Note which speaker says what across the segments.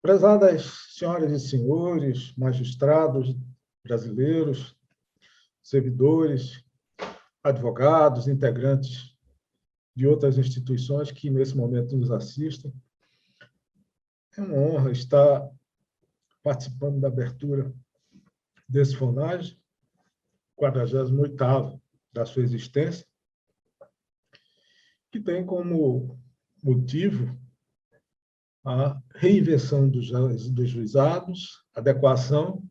Speaker 1: Prezadas senhoras e senhores, magistrados brasileiros, servidores, advogados, integrantes de outras instituições que nesse momento nos assistem, é uma honra estar participando da abertura desse FONAGE, 48º da sua existência, que tem como motivo a reinvenção dos juizados, adequação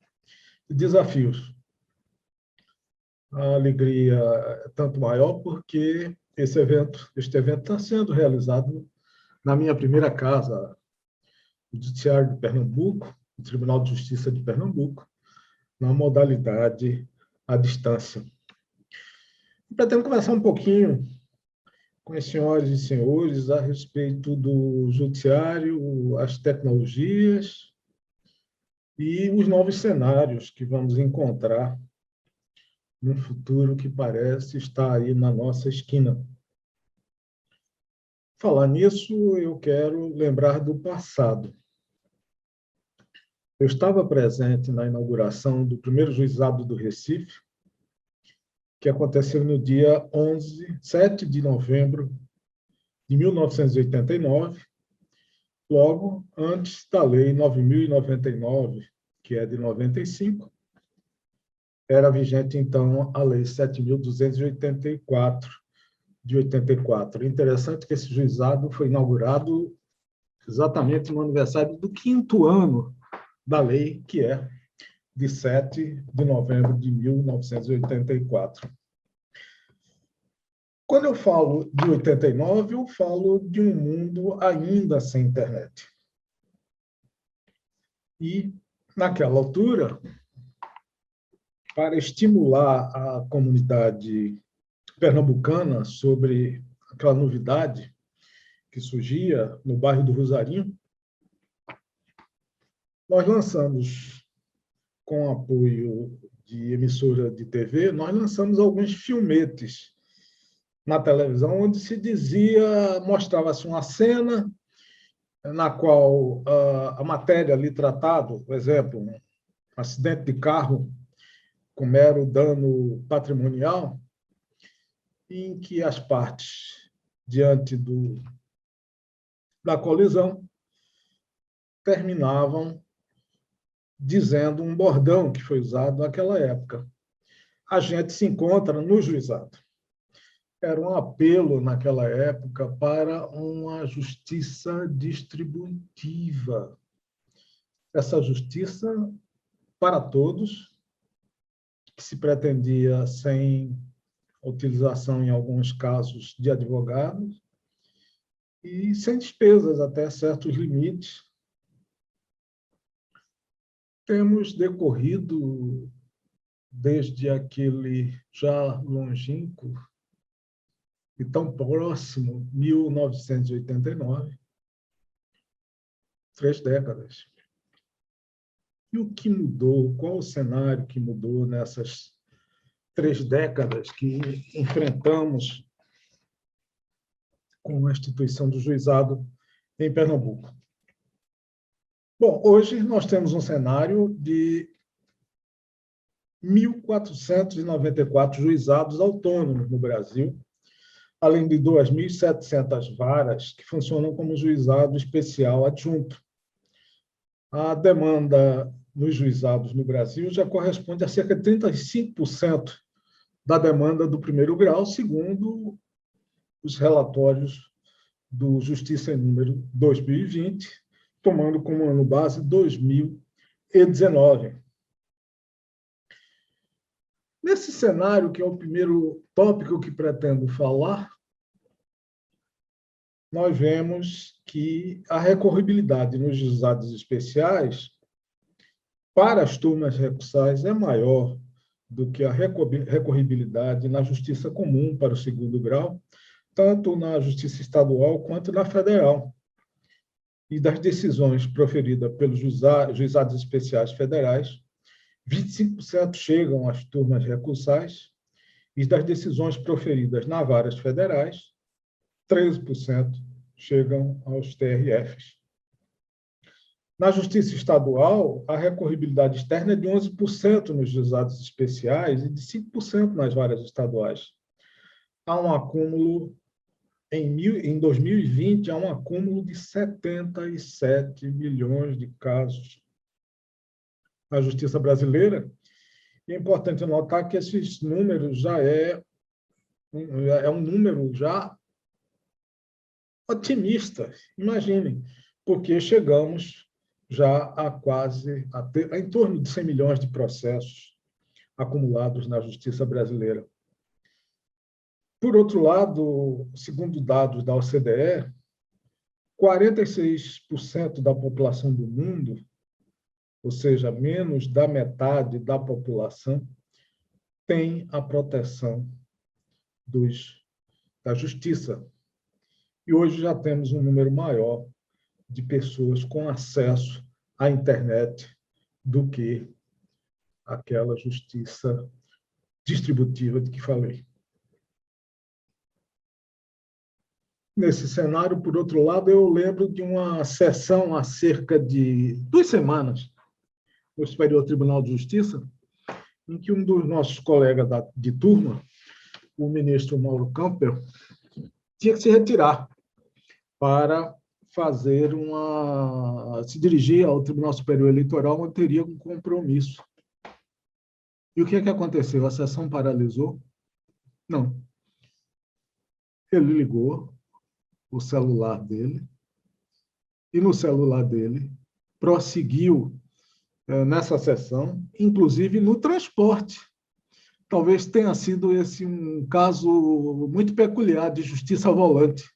Speaker 1: e desafios. A alegria é tanto maior porque este evento está sendo realizado na minha primeira casa, o Judiciário de Pernambuco, o Tribunal de Justiça de Pernambuco, na modalidade à distância. Pretendo conversar um pouquinho com as senhoras e senhores a respeito do judiciário, as tecnologias e os novos cenários que vamos encontrar num futuro que parece estar aí na nossa esquina. Falar nisso, eu quero lembrar do passado. Eu estava presente na inauguração do primeiro juizado do Recife, que aconteceu no dia 7 de novembro de 1989, logo antes da Lei 9.099, que é de 95, era vigente, então, a Lei 7.284, de 84. Interessante que esse juizado foi inaugurado exatamente no aniversário do 5º ano da lei, que é de 7 de novembro de 1984. Quando eu falo de 89, eu falo de um mundo ainda sem internet. E, naquela altura, para estimular a comunidade pernambucana sobre aquela novidade que surgia no bairro do Rosarinho, nós lançamos, com apoio de emissora de TV, nós lançamos alguns filmetes na televisão, onde se dizia, mostrava-se uma cena na qual a matéria ali tratada, por exemplo, um acidente de carro com mero dano patrimonial, em que as partes, diante da colisão, terminavam dizendo um bordão que foi usado naquela época. A gente se encontra no juizado. Era um apelo, naquela época, para uma justiça distributiva. Essa justiça para todos, que se pretendia sem utilização, em alguns casos, de advogados, e sem despesas até certos limites. Temos decorrido, desde aquele já longínquo e tão próximo, 1989, 3 décadas. E o que mudou? Qual o cenário que mudou nessas 3 décadas que enfrentamos com a instituição do juizado em Pernambuco? Bom, hoje nós temos um cenário de 1.494 juizados autônomos no Brasil, além de 2.700 varas que funcionam como juizado especial adjunto. A demanda nos juizados no Brasil já corresponde a cerca de 35% da demanda do primeiro grau, segundo os relatórios do Justiça em Número 2020, tomando como ano base 2019. Nesse cenário, que é o primeiro tópico que pretendo falar, nós vemos que a recorribilidade nos juizados especiais para as turmas recursais é maior do que a recorribilidade na justiça comum para o segundo grau, tanto na justiça estadual quanto na federal. E das decisões proferidas pelos juizados especiais federais, 25% chegam às turmas recursais, e das decisões proferidas nas varas federais, 13% chegam aos TRFs. Na Justiça Estadual, a recorribilidade externa é de 11% nos juizados especiais e de 5% nas varas estaduais. Há um acúmulo, em 2020, há um acúmulo de 77 milhões de casos na Justiça brasileira. E é importante notar que esses números já é um número já otimista, imaginem, porque chegamos já a quase em torno de 100 milhões de processos acumulados na justiça brasileira. Por outro lado, segundo dados da OCDE, 46% da população do mundo, ou seja, menos da metade da população, tem a proteção da justiça. E hoje já temos um número maior de pessoas com acesso à internet do que aquela justiça distributiva de que falei. Nesse cenário, por outro lado, eu lembro de uma sessão há cerca de 2 semanas no Superior Tribunal de Justiça, em que um dos nossos colegas de turma, o ministro Mauro Campbell, tinha que se retirar para se dirigir ao Tribunal Superior Eleitoral, onde teria um compromisso. E o que aconteceu? A sessão paralisou? Não. Ele ligou o celular dele e no celular dele prosseguiu nessa sessão, inclusive no transporte. Talvez tenha sido esse um caso muito peculiar de justiça ao volante,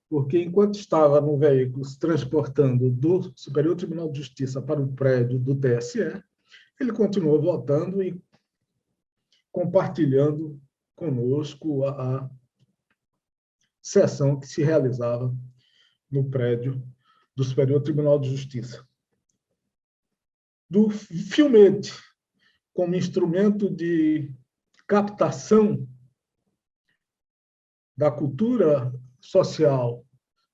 Speaker 1: porque enquanto estava no veículo se transportando do Superior Tribunal de Justiça para o prédio do TSE, ele continuou votando e compartilhando conosco a sessão que se realizava no prédio do Superior Tribunal de Justiça. Do filmete como instrumento de captação da cultura social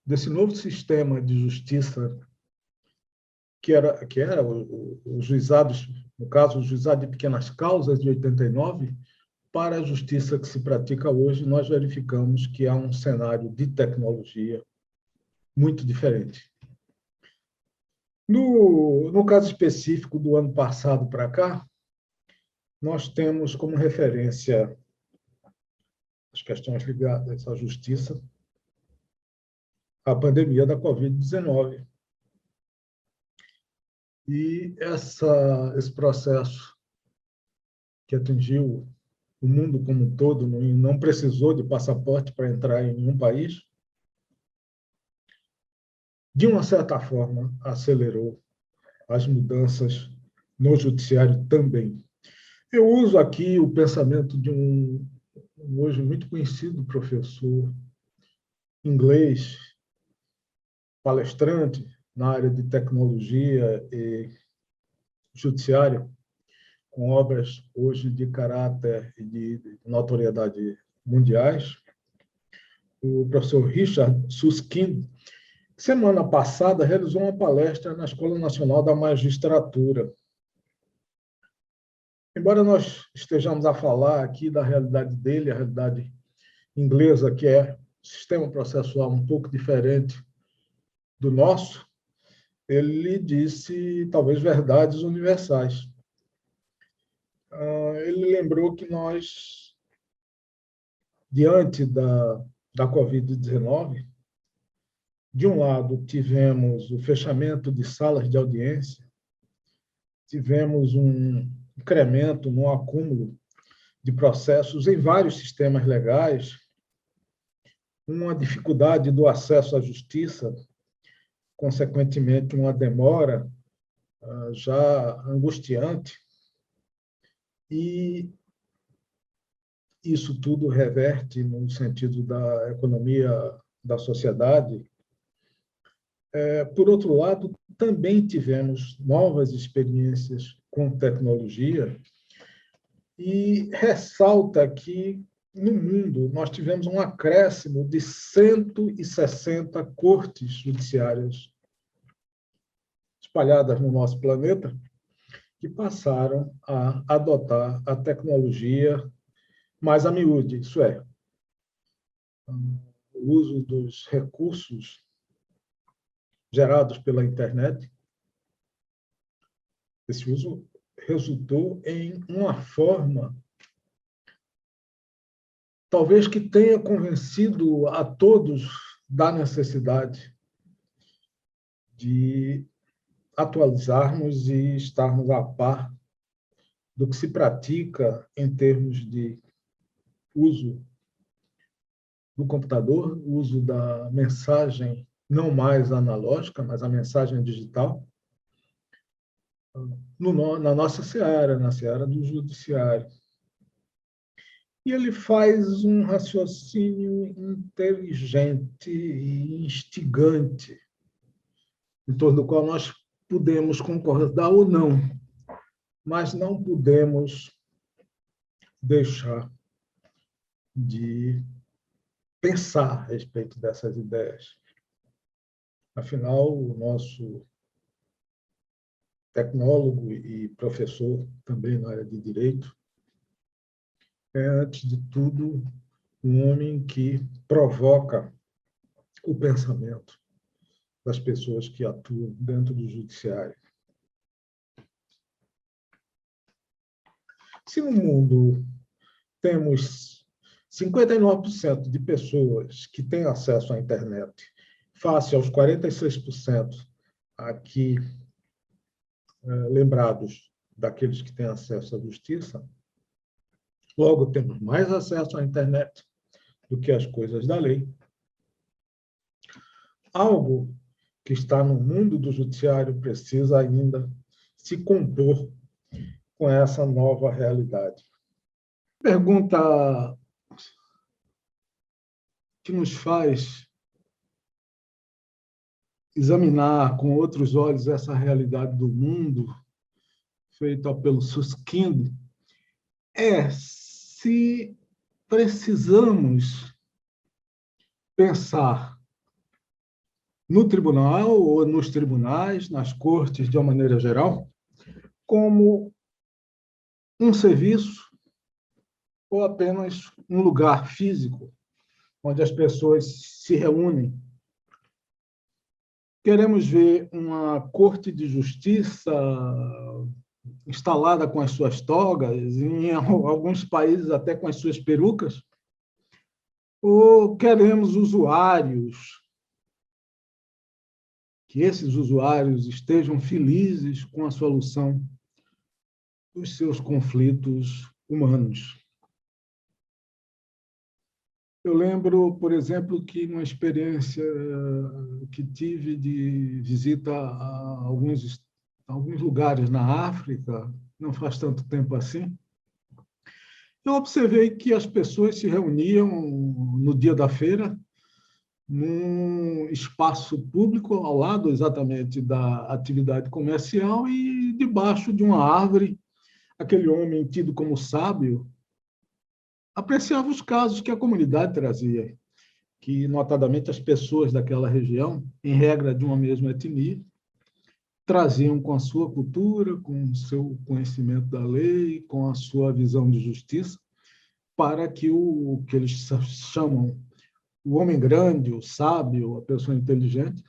Speaker 1: desse novo sistema de justiça que era os juizados, no caso, o juizado de pequenas causas de 89, para a justiça que se pratica hoje, nós verificamos que há um cenário de tecnologia muito diferente. No caso específico do ano passado para cá, nós temos como referência as questões ligadas à justiça, a pandemia da Covid-19. E esse processo que atingiu o mundo como um todo, não precisou de passaporte para entrar em nenhum país, de uma certa forma, acelerou as mudanças no judiciário também. Eu uso aqui o pensamento de um hoje muito conhecido professor inglês, palestrante na área de tecnologia e judiciário, com obras hoje de caráter e de notoriedade mundiais, o professor Richard Susskind, semana passada realizou uma palestra na Escola Nacional da Magistratura. Embora nós estejamos a falar aqui da realidade dele, a realidade inglesa, que é um sistema processual um pouco diferente do nosso, ele disse talvez verdades universais. Ele lembrou que nós, diante da Covid-19, de um lado, tivemos o fechamento de salas de audiência, tivemos um incremento no acúmulo de processos em vários sistemas legais, uma dificuldade do acesso à justiça, consequentemente, uma demora já angustiante, e isso tudo reverte no sentido da economia da sociedade. Por outro lado, também tivemos novas experiências com tecnologia e ressalta que, no mundo, nós tivemos um acréscimo de 160 cortes judiciárias espalhadas no nosso planeta, que passaram a adotar a tecnologia mais a miúde, isso é, o uso dos recursos gerados pela internet. Esse uso resultou em uma forma, talvez que tenha convencido a todos da necessidade de atualizarmos e estarmos a par do que se pratica em termos de uso do computador, uso da mensagem não mais analógica, mas a mensagem digital, na nossa seara, na seara do judiciário. E ele faz um raciocínio inteligente e instigante, em torno do qual nós podemos concordar ou não, mas não podemos deixar de pensar a respeito dessas ideias. Afinal, o nosso tecnólogo e professor, também na área de direito, é, antes de tudo, um homem que provoca o pensamento das pessoas que atuam dentro do judiciário. Se no mundo temos 59% de pessoas que têm acesso à internet, face aos 46% aqui lembrados daqueles que têm acesso à justiça, logo temos mais acesso à internet do que às coisas da lei. Algo que está no mundo do judiciário precisa ainda se compor com essa nova realidade. Pergunta que nos faz examinar com outros olhos essa realidade do mundo, feita pelo Susskind, é se precisamos pensar no tribunal ou nos tribunais, nas cortes de uma maneira geral, como um serviço ou apenas um lugar físico onde as pessoas se reúnem. Queremos ver uma corte de justiça instalada com as suas togas, em alguns países até com as suas perucas, ou queremos usuários, que esses usuários estejam felizes com a solução dos seus conflitos humanos. Eu lembro, por exemplo, que uma experiência que tive de visita a alguns lugares na África, não faz tanto tempo assim, eu observei que as pessoas se reuniam no dia da feira, num espaço público, ao lado exatamente da atividade comercial, e debaixo de uma árvore, aquele homem tido como sábio apreciava os casos que a comunidade trazia, que, notadamente, as pessoas daquela região, em regra de uma mesma etnia, traziam com a sua cultura, com o seu conhecimento da lei, com a sua visão de justiça, para que o que eles chamam o homem grande, o sábio, a pessoa inteligente,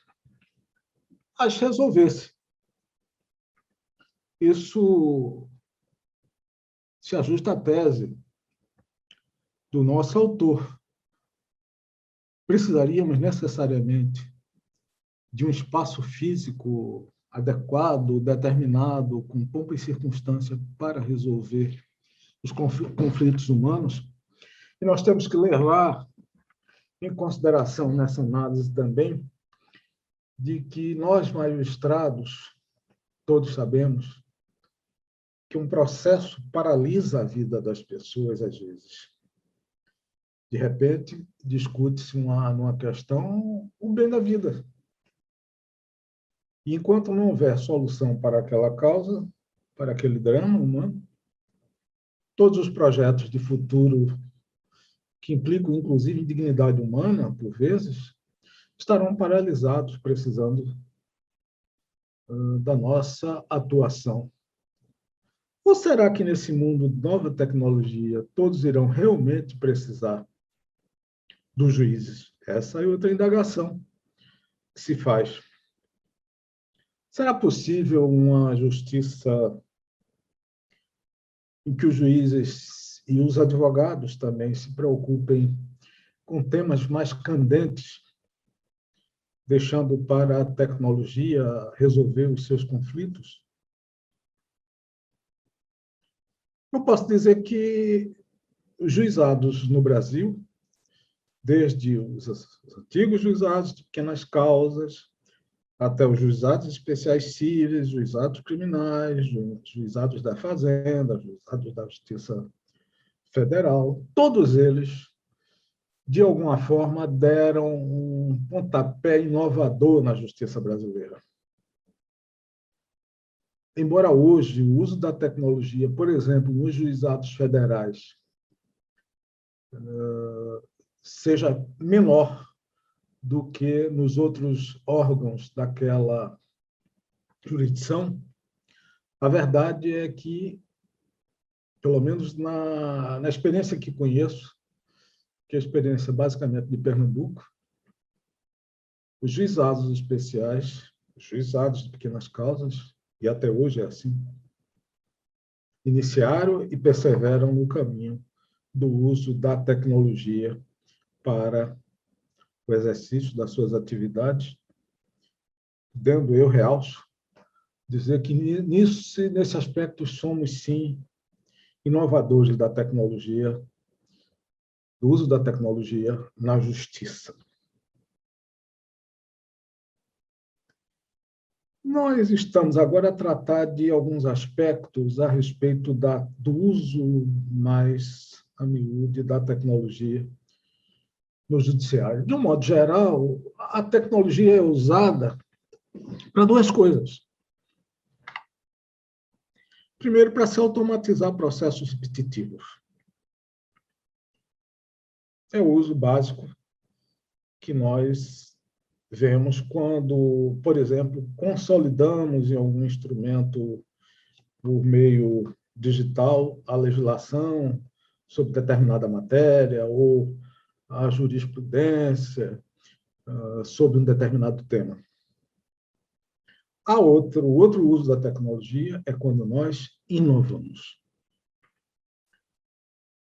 Speaker 1: as resolvesse. Isso se ajusta à tese do nosso autor. Precisaríamos necessariamente de um espaço físico adequado, determinado, com pompa e circunstância para resolver os conflitos humanos. E nós temos que levar em consideração nessa análise também de que nós, magistrados, todos sabemos que um processo paralisa a vida das pessoas às vezes. De repente, discute-se numa questão o bem da vida. E enquanto não houver solução para aquela causa, para aquele drama humano, todos os projetos de futuro que implicam, inclusive, dignidade humana, por vezes, estarão paralisados, precisando da nossa atuação. Ou será que nesse mundo de nova tecnologia todos irão realmente precisar dos juízes? Essa é outra indagação que se faz. Será possível uma justiça em que os juízes e os advogados também se preocupem com temas mais candentes, deixando para a tecnologia resolver os seus conflitos? Eu posso dizer que os juizados no Brasil, desde os antigos juizados de pequenas causas, até os juizados especiais cíveis, juizados criminais, juizados da Fazenda, juizados da Justiça Federal, todos eles, de alguma forma, deram um pontapé inovador na justiça brasileira. Embora hoje o uso da tecnologia, por exemplo, nos juizados federais, seja menor do que nos outros órgãos daquela jurisdição, a verdade é que, pelo menos na experiência que conheço, que é a experiência basicamente de Pernambuco, os juizados especiais, os juizados de pequenas causas, e até hoje é assim, iniciaram e perseveram no caminho do uso da tecnologia para o exercício das suas atividades, dando eu realço, dizer que nesse aspecto somos, sim, inovadores da tecnologia, do uso da tecnologia na justiça. Nós estamos agora a tratar de alguns aspectos a respeito do uso mais a miúde da tecnologia no judiciário. De um modo geral, a tecnologia é usada para duas coisas. Primeiro, para se automatizar processos repetitivos. É o uso básico que nós vemos quando, por exemplo, consolidamos em algum instrumento por meio digital a legislação sobre determinada matéria ou a jurisprudência sobre um determinado tema. O outro uso da tecnologia é quando nós inovamos.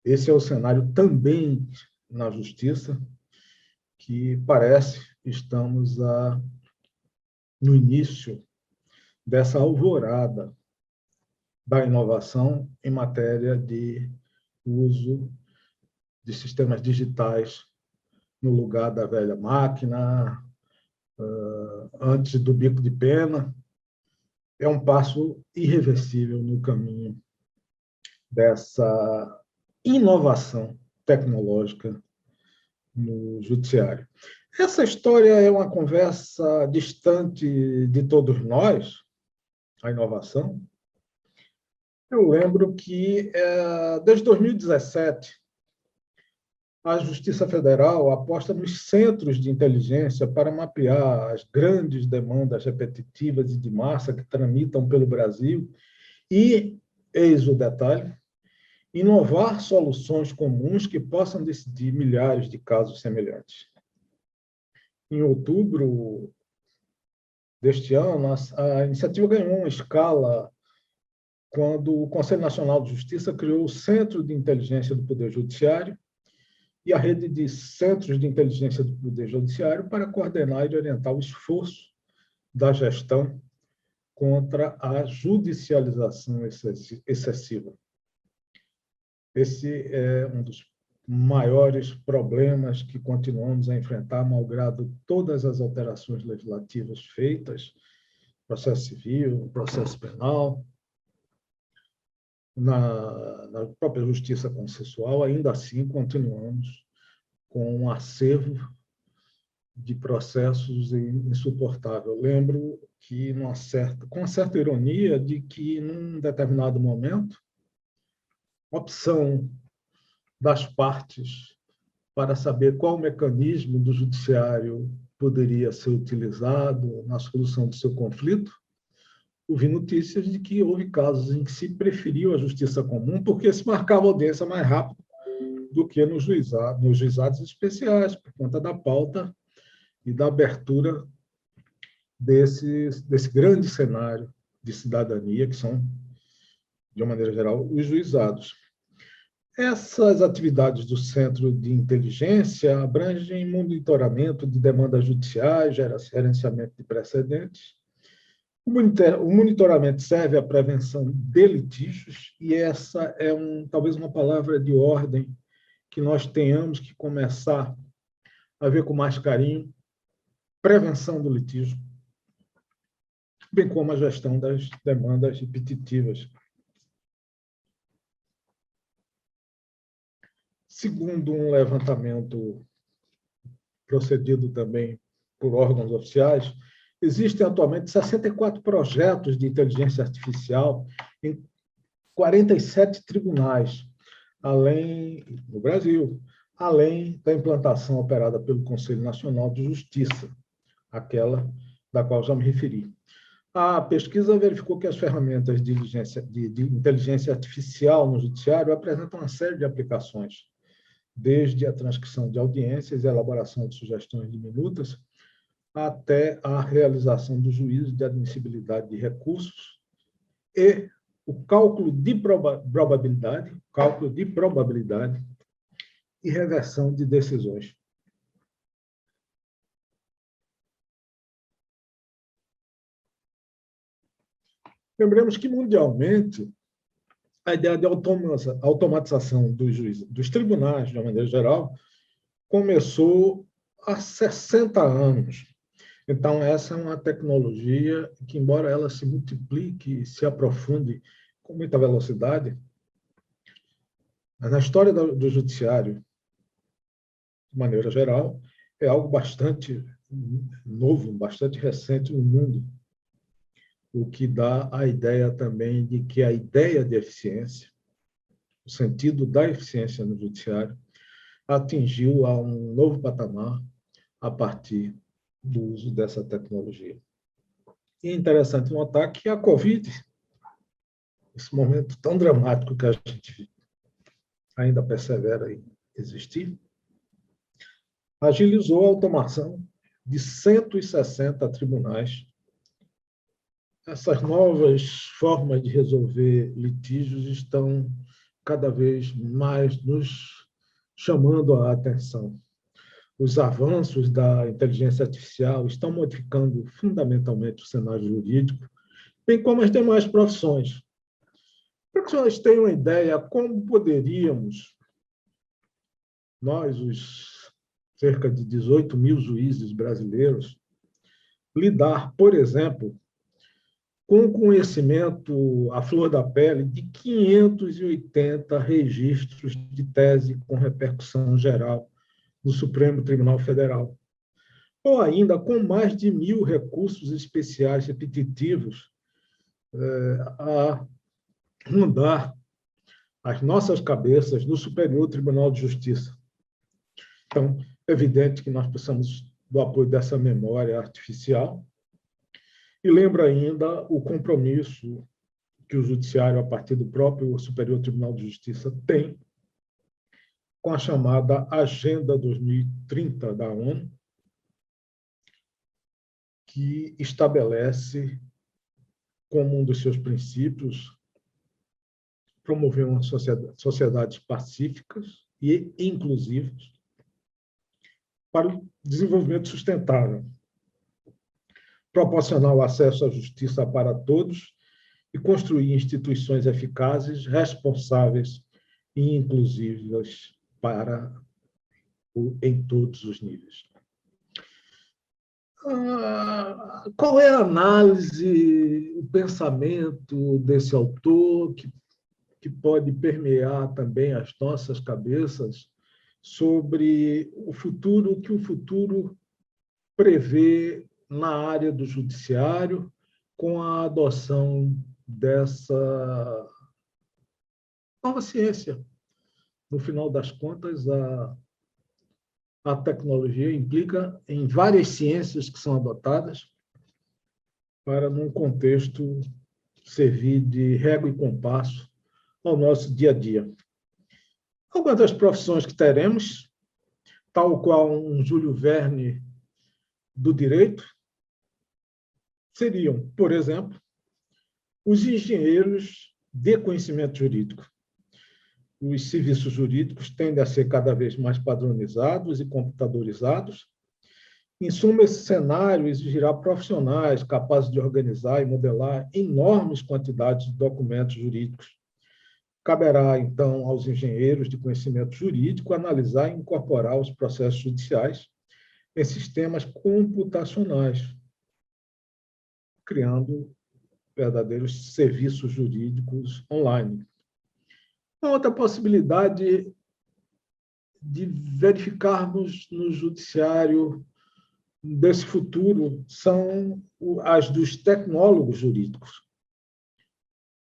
Speaker 1: Esse é o cenário também na justiça, que parece que estamos no início dessa alvorada da inovação em matéria de uso de sistemas digitais no lugar da velha máquina, antes do bico de pena. É um passo irreversível no caminho dessa inovação tecnológica no judiciário. Essa história é uma conversa distante de todos nós, a inovação. Eu lembro que, desde 2017, a Justiça Federal aposta nos centros de inteligência para mapear as grandes demandas repetitivas e de massa que tramitam pelo Brasil e, eis o detalhe, inovar soluções comuns que possam decidir milhares de casos semelhantes. Em outubro deste ano, a iniciativa ganhou uma escala quando o Conselho Nacional de Justiça criou o Centro de Inteligência do Poder Judiciário e a rede de centros de inteligência do Poder Judiciário para coordenar e orientar o esforço da gestão contra a judicialização excessiva. Esse é um dos maiores problemas que continuamos a enfrentar, malgrado todas as alterações legislativas feitas, processo civil, processo penal, na própria justiça processual, ainda assim continuamos com um acervo de processos insuportável. Lembro que, com uma certa ironia, de que, num determinado momento, a opção das partes para saber qual mecanismo do judiciário poderia ser utilizado na solução do seu conflito ouvi notícias de que houve casos em que se preferiu a justiça comum porque se marcava audiência mais rápido do que nos juizados especiais, por conta da pauta e da abertura desse grande cenário de cidadania, que são, de uma maneira geral, os juizados. Essas atividades do Centro de Inteligência abrangem monitoramento de demandas judiciais, gerenciamento de precedentes. O monitoramento serve à prevenção de litígios, e essa é talvez uma palavra de ordem que nós tenhamos que começar a ver com mais carinho: prevenção do litígio, bem como a gestão das demandas repetitivas. Segundo um levantamento procedido também por órgãos oficiais, existem atualmente 64 projetos de inteligência artificial em 47 tribunais, no Brasil, além da implantação operada pelo Conselho Nacional de Justiça, aquela da qual já me referi. A pesquisa verificou que as ferramentas de inteligência artificial no judiciário apresentam uma série de aplicações, desde a transcrição de audiências e elaboração de sugestões de minutas, até a realização do juízo de admissibilidade de recursos e o cálculo de probabilidade e reversão de decisões. Lembremos que, mundialmente, a ideia de automatização dos tribunais, de uma maneira geral, começou há 60 anos. Então, essa é uma tecnologia que, embora ela se multiplique e se aprofunde com muita velocidade, na história do judiciário, de maneira geral, é algo bastante novo, bastante recente no mundo, o que dá a ideia também de que a ideia de eficiência, o sentido da eficiência no judiciário, atingiu a um novo patamar a partir do uso dessa tecnologia. E é interessante notar que a Covid, esse momento tão dramático que a gente ainda persevera em existir, agilizou a automação de 160 tribunais. Essas novas formas de resolver litígios estão cada vez mais nos chamando a atenção. Os avanços da inteligência artificial estão modificando fundamentalmente o cenário jurídico, bem como as demais profissões. Para que vocês tenham uma ideia como poderíamos, nós, os cerca de 18 mil juízes brasileiros, lidar, por exemplo, com o conhecimento à flor da pele de 580 registros de tese com repercussão geral no Supremo Tribunal Federal, ou ainda com mais de 1.000 recursos especiais repetitivos a rondar as nossas cabeças no Superior Tribunal de Justiça. Então, é evidente que nós precisamos do apoio dessa memória artificial. E lembra ainda o compromisso que o Judiciário, a partir do próprio Superior Tribunal de Justiça, tem com a chamada Agenda 2030 da ONU, que estabelece como um dos seus princípios promover uma sociedades pacíficas e inclusivas para o desenvolvimento sustentável, proporcionar o acesso à justiça para todos e construir instituições eficazes, responsáveis e inclusivas em todos os níveis. Qual é a análise, o pensamento desse autor que pode permear também as nossas cabeças sobre o futuro, o que o futuro prevê na área do judiciário com a adoção dessa nova ciência? No final das contas, a tecnologia implica em várias ciências que são adotadas para, num contexto servir de régua e compasso ao nosso dia a dia. Algumas das profissões que teremos, tal qual um Júlio Verne do direito, seriam, por exemplo, os engenheiros de conhecimento jurídico. Os serviços jurídicos tendem a ser cada vez mais padronizados e computadorizados. Em suma, esse cenário exigirá profissionais capazes de organizar e modelar enormes quantidades de documentos jurídicos. Caberá, então, aos engenheiros de conhecimento jurídico analisar e incorporar os processos judiciais em sistemas computacionais, criando verdadeiros serviços jurídicos online. Uma outra possibilidade de verificarmos no judiciário desse futuro são as dos tecnólogos jurídicos.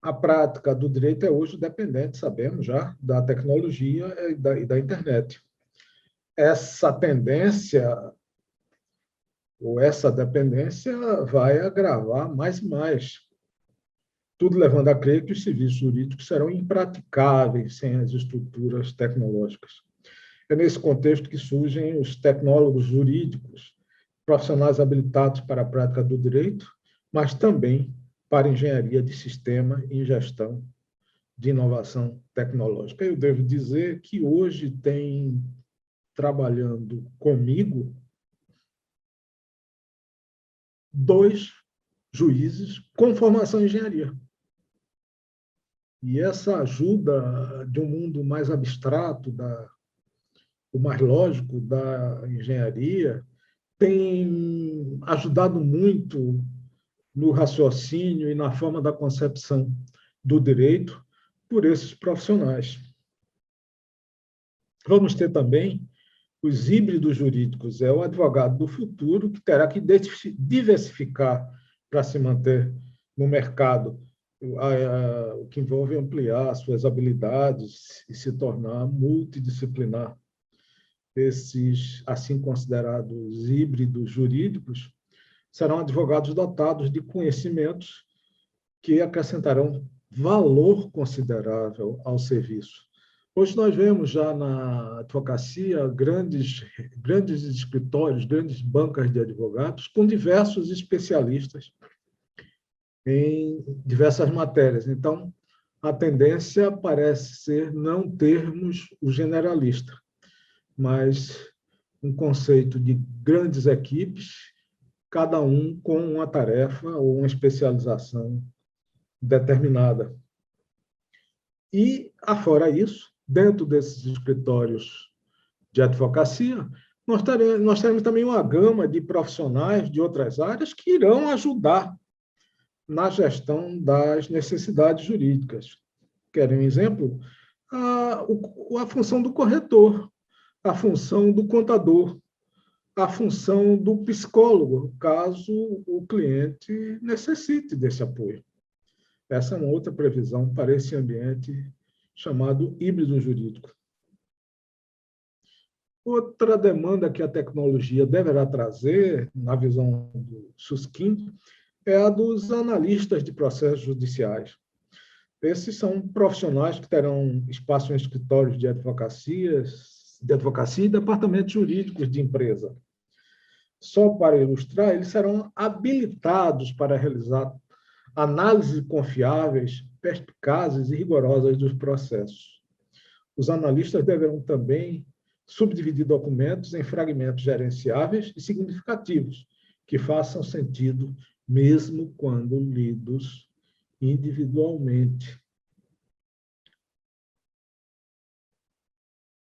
Speaker 1: A prática do direito é hoje dependente, sabemos já, da tecnologia e da internet. Essa tendência, ou essa dependência, vai agravar mais e mais. Tudo levando a crer que os serviços jurídicos serão impraticáveis sem as estruturas tecnológicas. É nesse contexto que surgem os tecnólogos jurídicos, profissionais habilitados para a prática do direito, mas também para engenharia de sistema e gestão de inovação tecnológica. Eu devo dizer que hoje tem trabalhando comigo 2 juízes com formação em engenharia. E essa ajuda de um mundo mais abstrato, o mais lógico da engenharia, tem ajudado muito no raciocínio e na forma da concepção do direito por esses profissionais. Vamos ter também os híbridos jurídicos, é o advogado do futuro que terá que diversificar para se manter no mercado, o que envolve ampliar suas habilidades e se tornar multidisciplinar. Esses, assim considerados híbridos jurídicos, serão advogados dotados de conhecimentos que acrescentarão valor considerável ao serviço. Hoje nós vemos já na advocacia grandes escritórios, grandes bancas de advogados com diversos especialistas em diversas matérias. Então, a tendência parece ser não termos o generalista, mas um conceito de grandes equipes, cada um com uma tarefa ou uma especialização determinada. E, afora isso, dentro desses escritórios de advocacia, nós teremos também uma gama de profissionais de outras áreas que irão ajudar na gestão das necessidades jurídicas. Querem um exemplo? A função do corretor, a função do contador, a função do psicólogo, caso o cliente necessite desse apoio. Essa é uma outra previsão para esse ambiente chamado híbrido jurídico. Outra demanda que a tecnologia deverá trazer, na visão do Susskind, é a dos analistas de processos judiciais. Esses são profissionais que terão espaço em escritórios de advocacia e departamentos jurídicos de empresa. Só para ilustrar, eles serão habilitados para realizar análises confiáveis, perspicazes e rigorosas dos processos. Os analistas deverão também subdividir documentos em fragmentos gerenciáveis e significativos, que façam sentido mesmo quando lidos individualmente.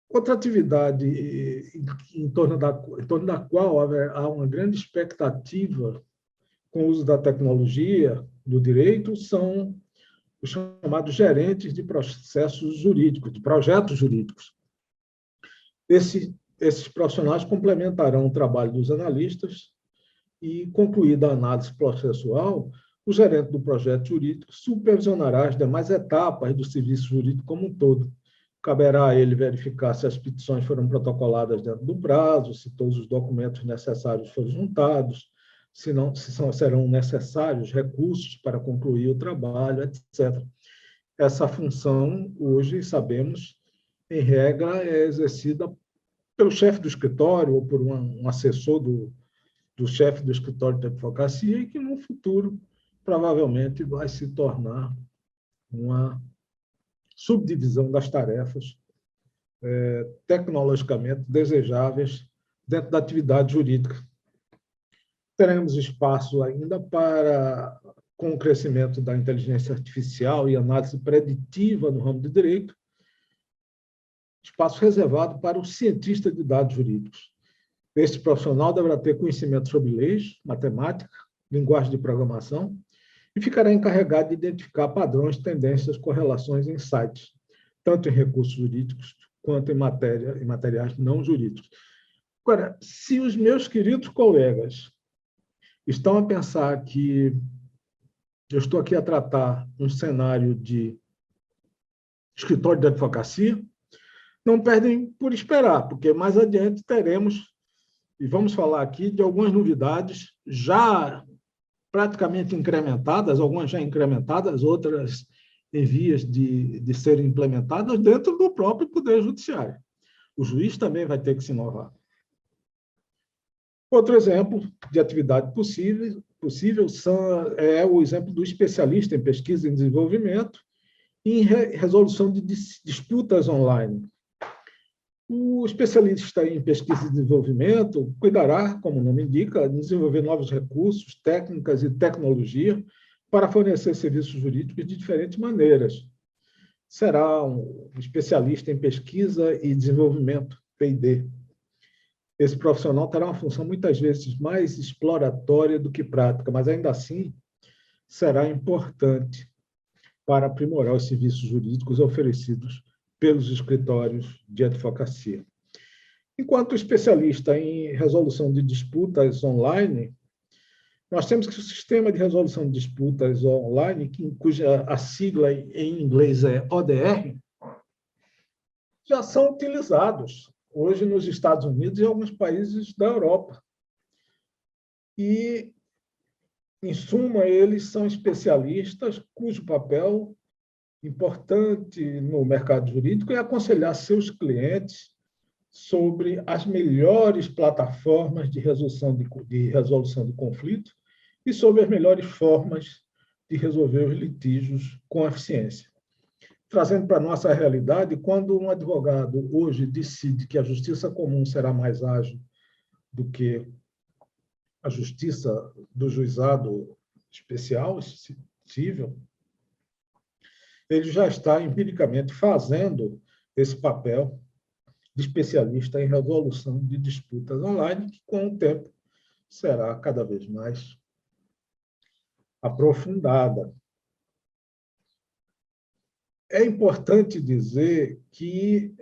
Speaker 1: Outra atividade em torno da qual há uma grande expectativa com o uso da tecnologia do direito são os chamados gerentes de processos jurídicos, de projetos jurídicos. Esses profissionais complementarão o trabalho dos analistas e, concluída a análise processual, o gerente do projeto jurídico supervisionará as demais etapas do serviço jurídico como um todo. Caberá a ele verificar se as petições foram protocoladas dentro do prazo, se todos os documentos necessários foram juntados, se serão necessários recursos para concluir o trabalho, etc. Essa função, hoje, sabemos, em regra, é exercida pelo chefe do escritório ou por um assessor do chefe do escritório de advocacia e que, no futuro, provavelmente vai se tornar uma subdivisão das tarefas tecnologicamente desejáveis dentro da atividade jurídica. Teremos espaço ainda para, com o crescimento da inteligência artificial e análise preditiva no ramo do direito, espaço reservado para o cientista de dados jurídicos. Este profissional deverá ter conhecimento sobre leis, matemática, linguagem de programação e ficará encarregado de identificar padrões, tendências, correlações e insights, tanto em recursos jurídicos quanto em materiais não jurídicos. Agora, se os meus queridos colegas estão a pensar que eu estou aqui a tratar um cenário de escritório de advocacia, não perdem por esperar, porque mais adiante teremos, e vamos falar aqui de algumas novidades já praticamente incrementadas, algumas já incrementadas, outras em vias de serem implementadas dentro do próprio Poder Judiciário. O juiz também vai ter que se inovar. Outro exemplo de atividade possível é o exemplo do especialista em pesquisa e desenvolvimento e em resolução de disputas online. O especialista em pesquisa e desenvolvimento cuidará, como o nome indica, de desenvolver novos recursos, técnicas e tecnologia para fornecer serviços jurídicos de diferentes maneiras. Será um especialista em pesquisa e desenvolvimento, P&D. Esse profissional terá uma função muitas vezes mais exploratória do que prática, mas ainda assim será importante para aprimorar os serviços jurídicos oferecidos pelos escritórios de advocacia. Enquanto especialista em resolução de disputas online, nós temos que o sistema de resolução de disputas online, cuja a sigla em inglês é ODR, já são utilizados hoje nos Estados Unidos e em alguns países da Europa. E, em suma, eles são especialistas cujo papel importante no mercado jurídico é aconselhar seus clientes sobre as melhores plataformas de resolução de conflito e sobre as melhores formas de resolver os litígios com eficiência. Trazendo para a nossa realidade, quando um advogado hoje decide que a justiça comum será mais ágil do que a justiça do juizado especial, civil, ele já está empiricamente fazendo esse papel de especialista em resolução de disputas online, que com o tempo será cada vez mais aprofundada. É importante dizer que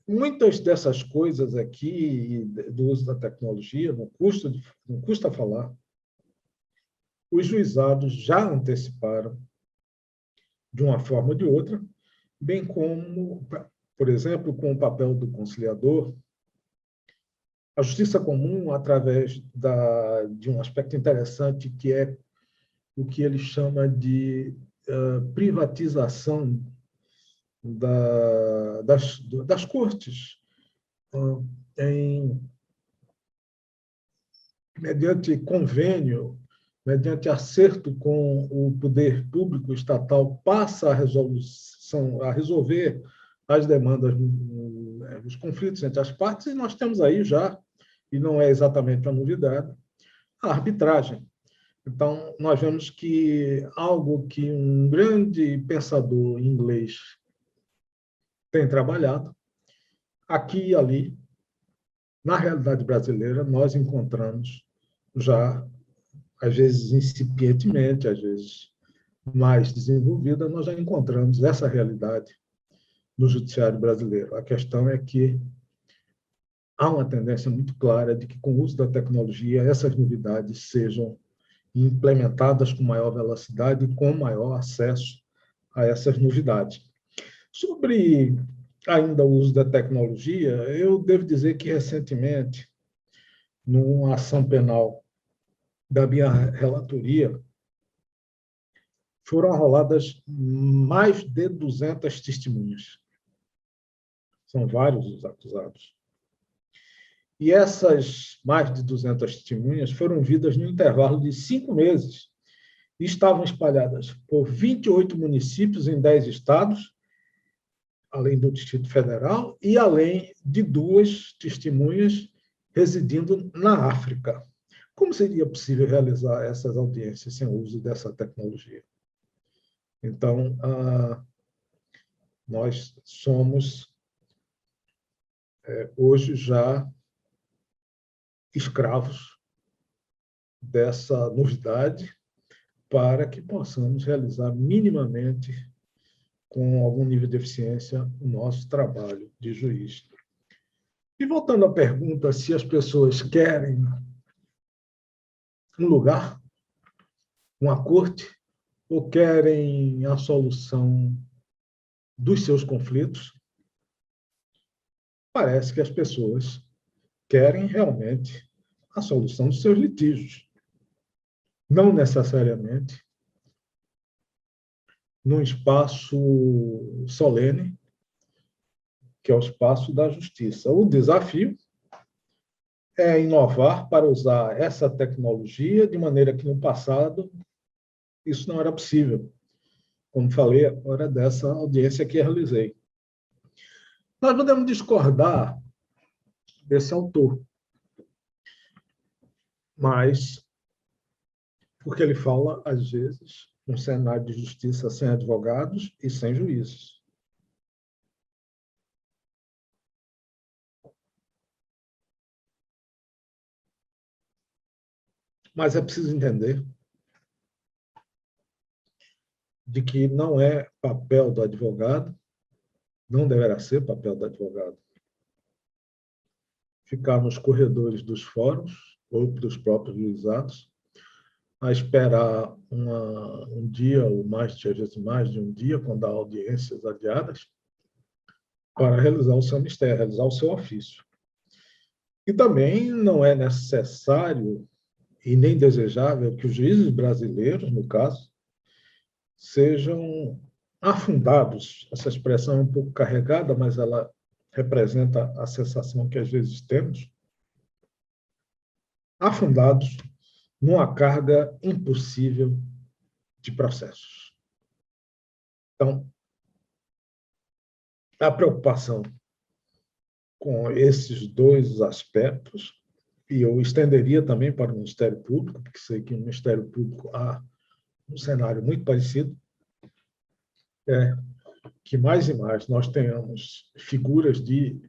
Speaker 1: muitas dessas coisas aqui do uso da tecnologia, não custa falar, os juizados já anteciparam de uma forma ou de outra, bem como, por exemplo, com o papel do conciliador, a justiça comum, através de um aspecto interessante, que é o que ele chama de privatização das cortes, mediante convênio, mediante acerto com o poder público estatal, passa a resolver as demandas, os conflitos entre as partes, e nós temos aí já, e não é exatamente uma novidade, a arbitragem. Então, nós vemos que algo que um grande pensador inglês tem trabalhado, aqui e ali, na realidade brasileira, nós encontramos já, às vezes incipientemente, às vezes mais desenvolvida, nós já encontramos essa realidade no judiciário brasileiro. A questão é que há uma tendência muito clara de que, com o uso da tecnologia, essas novidades sejam implementadas com maior velocidade e com maior acesso a essas novidades. Sobre ainda o uso da tecnologia, eu devo dizer que, recentemente, numa ação penal da minha relatoria, foram arroladas mais de 200 testemunhas. São vários os acusados. E essas mais de 200 testemunhas foram vidas no intervalo de 5 meses e estavam espalhadas por 28 municípios em 10 estados, além do Distrito Federal, e além de 2 testemunhas residindo na África. Como seria possível realizar essas audiências sem o uso dessa tecnologia? Então, nós somos, hoje, já escravos dessa novidade para que possamos realizar minimamente, com algum nível de eficiência, o nosso trabalho de juiz. E voltando à pergunta se as pessoas querem um lugar, uma corte, ou querem a solução dos seus conflitos, parece que as pessoas querem realmente a solução dos seus litígios. Não necessariamente num espaço solene, que é o espaço da justiça. O desafio é inovar para usar essa tecnologia de maneira que, no passado, isso não era possível. Como falei agora dessa audiência que realizei. Nós podemos discordar desse autor, mas porque ele fala, às vezes, um cenário de justiça sem advogados e sem juízes. Mas é preciso entender de que não é papel do advogado, não deverá ser papel do advogado, ficar nos corredores dos fóruns ou dos próprios juizados, a esperar um dia, ou mais, às vezes mais de um dia, quando há audiências adiadas, para realizar o seu mistério, realizar o seu ofício. E também não é necessário e nem desejável que os juízes brasileiros, no caso, sejam afundados. Essa expressão é um pouco carregada, mas ela representa a sensação que às vezes temos, afundados numa carga impossível de processos. Então, a preocupação com esses dois aspectos, e eu estenderia também para o Ministério Público, porque sei que no Ministério Público há um cenário muito parecido, é que mais e mais nós tenhamos figuras de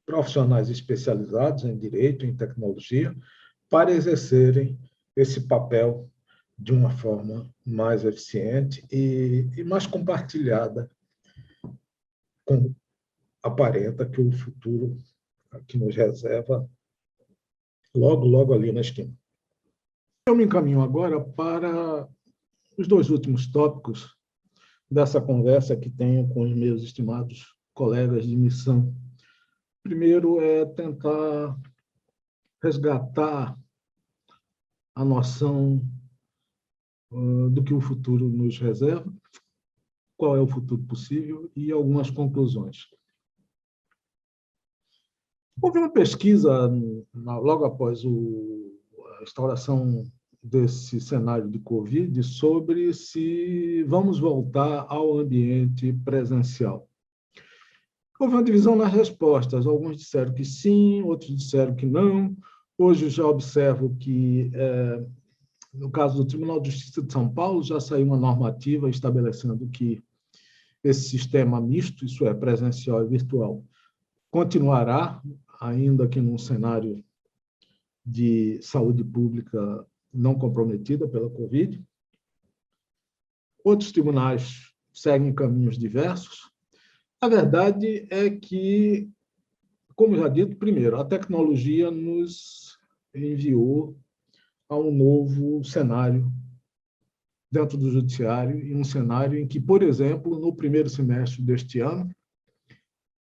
Speaker 1: profissionais especializados em direito, em tecnologia, para exercerem esse papel de uma forma mais eficiente e mais compartilhada, como aparenta que o futuro que nos reserva logo, logo ali na esquina. Eu me encaminho agora para os 2 últimos tópicos dessa conversa que tenho com os meus estimados colegas de missão. Primeiro é tentar resgatar a noção do que o futuro nos reserva, qual é o futuro possível e algumas conclusões. Houve uma pesquisa logo após a instauração desse cenário de Covid sobre se vamos voltar ao ambiente presencial. Houve uma divisão nas respostas. Alguns disseram que sim, outros disseram que não. Hoje já observo que, no caso do Tribunal de Justiça de São Paulo, já saiu uma normativa estabelecendo que esse sistema misto, isso é, presencial e virtual, continuará, ainda que num cenário de saúde pública não comprometida pela Covid. Outros tribunais seguem caminhos diversos. A verdade é que, como já dito, primeiro, a tecnologia nos enviou a um novo cenário dentro do judiciário, e um cenário em que, por exemplo, no primeiro semestre deste ano,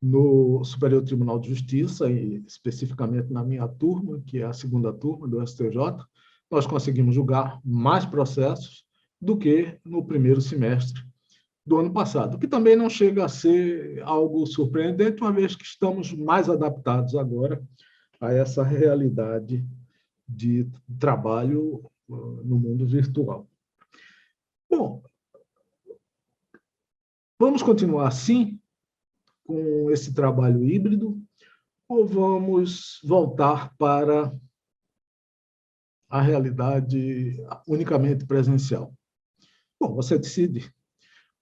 Speaker 1: no Superior Tribunal de Justiça, e especificamente na minha turma, que é a segunda turma do STJ, nós conseguimos julgar mais processos do que no primeiro semestre do ano passado, o que também não chega a ser algo surpreendente, uma vez que estamos mais adaptados agora a essa realidade de trabalho no mundo virtual. Bom, vamos continuar assim, com esse trabalho híbrido, ou vamos voltar para a realidade unicamente presencial? Bom, você decide.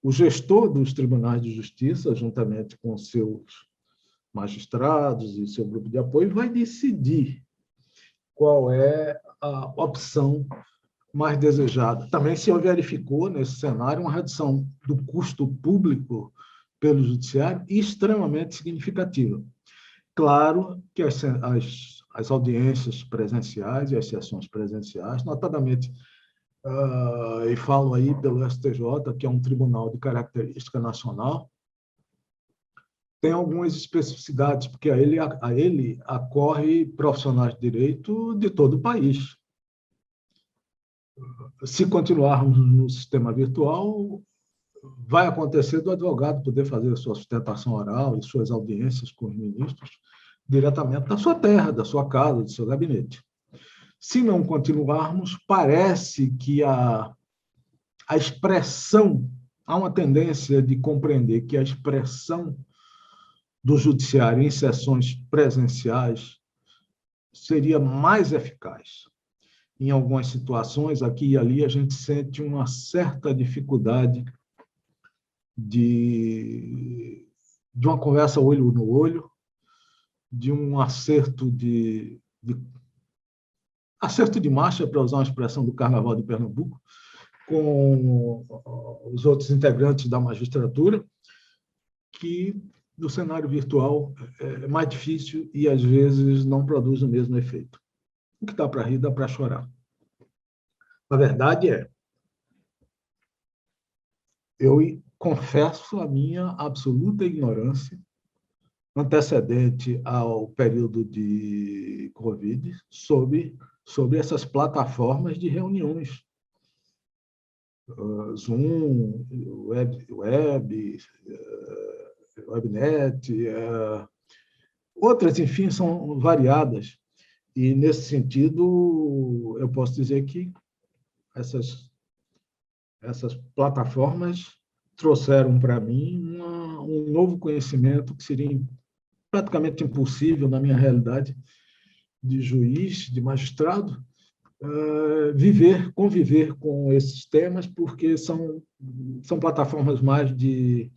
Speaker 1: O gestor dos tribunais de justiça, juntamente com seus magistrados e seu grupo de apoio, vai decidir qual é a opção mais desejada. Também se verificou, nesse cenário, uma redução do custo público pelo judiciário extremamente significativa. Claro que as audiências presenciais e as sessões presenciais, notadamente, e falo aí pelo STJ, que é um tribunal de característica nacional, tem algumas especificidades, porque a ele acorre profissionais de direito de todo o país. Se continuarmos no sistema virtual, vai acontecer do advogado poder fazer a sua sustentação oral e suas audiências com os ministros diretamente da sua terra, da sua casa, do seu gabinete. Se não continuarmos, parece que a expressão, há uma tendência de compreender que a expressão do judiciário em sessões presenciais seria mais eficaz. Em algumas situações, aqui e ali, a gente sente uma certa dificuldade de uma conversa olho no olho, de um acerto de marcha, para usar uma expressão do Carnaval de Pernambuco, com os outros integrantes da magistratura, que no cenário virtual é mais difícil e, às vezes, não produz o mesmo efeito. O que dá para rir, dá para chorar. A verdade é, eu confesso a minha absoluta ignorância antecedente ao período de Covid sobre essas plataformas de reuniões. Zoom, Webnet, outras, enfim, são variadas. E, nesse sentido, eu posso dizer que essas plataformas trouxeram para mim um novo conhecimento que seria praticamente impossível na minha realidade de juiz, de magistrado, conviver com esses temas, porque são plataformas mais de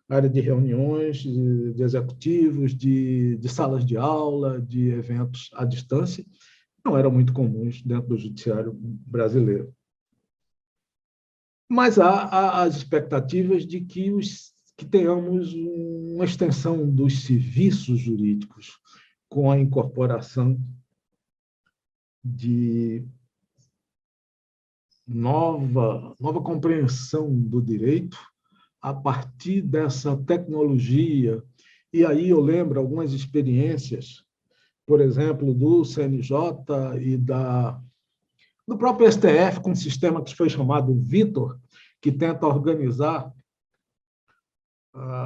Speaker 1: área de reuniões, de executivos, de salas de aula, de eventos à distância, não eram muito comuns dentro do judiciário brasileiro. Mas há as expectativas de que tenhamos uma extensão dos serviços jurídicos com a incorporação de nova compreensão do direito a partir dessa tecnologia. E aí eu lembro algumas experiências, por exemplo, do CNJ e do próprio STF, com um sistema que foi chamado Vitor, que tenta organizar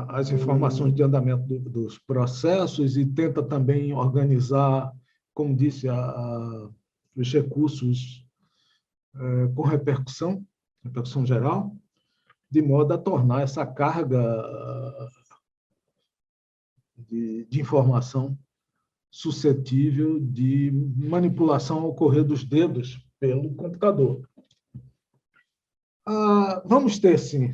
Speaker 1: as informações de andamento dos processos e tenta também organizar, como disse, os recursos com repercussão geral, de modo a tornar essa carga de informação suscetível de manipulação ao correr dos dedos pelo computador. Vamos ter, sim,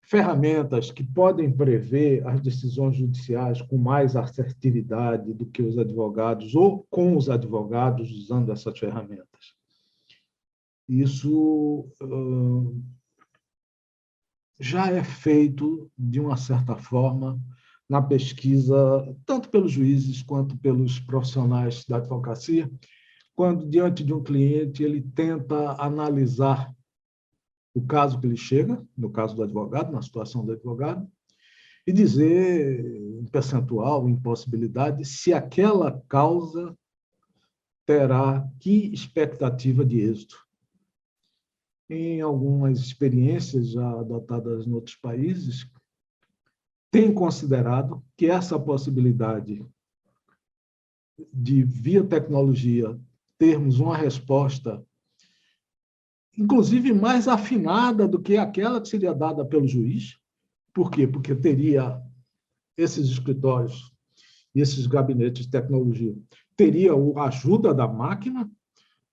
Speaker 1: ferramentas que podem prever as decisões judiciais com mais assertividade do que os advogados, ou com os advogados usando essas ferramentas. Isso já é feito, de uma certa forma, na pesquisa, tanto pelos juízes quanto pelos profissionais da advocacia, quando, diante de um cliente, ele tenta analisar o caso que lhe chega, no caso do advogado, na situação do advogado, e dizer em percentual, em possibilidade, se aquela causa terá que expectativa de êxito. Em algumas experiências já adotadas em outros países, tem considerado que essa possibilidade de, via tecnologia, termos uma resposta, inclusive mais afinada do que aquela que seria dada pelo juiz. Por quê? Porque teria esses escritórios e esses gabinetes de tecnologia, teria a ajuda da máquina